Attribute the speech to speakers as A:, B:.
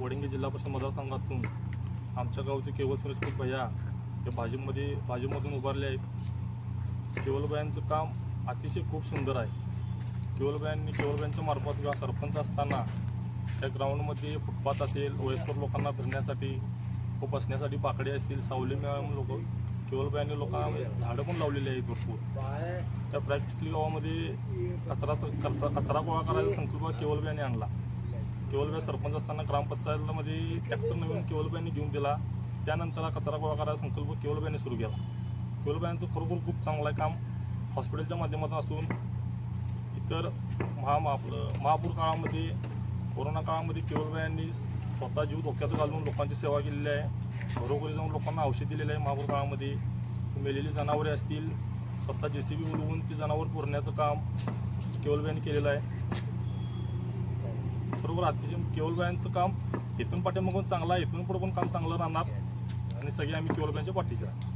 A: वडिंगे जिल्हा परिषद मतदारसंघातून आमच्या गावचे केवळ सुरेश भैया हे भाजपमधून उभारले आहेत. केवलबाईंचं काम अतिशय खूप सुंदर आहे. केवलबाईंच्या मार्फत किंवा सरपंच असताना त्या ग्राउंडमध्ये फुटपाथ असेल, वयस्कर लोकांना फिरण्यासाठी व बसण्यासाठी बाकडे असतील, सावली मिळावून लोक केवलबाईंनी लोकांना झाडं पण लावलेली आहेत भरपूर. त्या चिखली गावामध्ये कचरा गोळा करायचा संकल्प केवलबाईंनी आणला. केवलबाई सरपंच असताना ग्रामपंचायतीमध्ये ट्रॅक्टर नवीन केवलबाईंनी घेऊन दिला. त्यानंतर हा कचरा गोळा करायचा संकल्प केवलबाईंनी सुरू केला. केवलबाईंचं खरोखर खूप चांगलं आहे काम. हॉस्पिटलच्या माध्यमातून असून इतर महापूर काळामध्ये, कोरोना काळामध्ये केवलबाईंनी स्वतः जीव धोक्यात घालून लोकांची सेवा केलेली आहे. घरोघरी जाऊन लोकांना औषध दिलेलं आहे. महापूर काळामध्ये मेलेली जनावरे असतील, स्वतः JCB बोलवून ती जनावर पुरण्याचं काम केवलबाईंनी केलेलं आहे. बरोबर अतिशय केवलबाईंचं काम इथून पाठीमागून चांगलं आहे, इथून पुढे पण काम चांगलं राहणार आणि सगळे आम्ही केवलबाईंच्या पाठीचे आहे.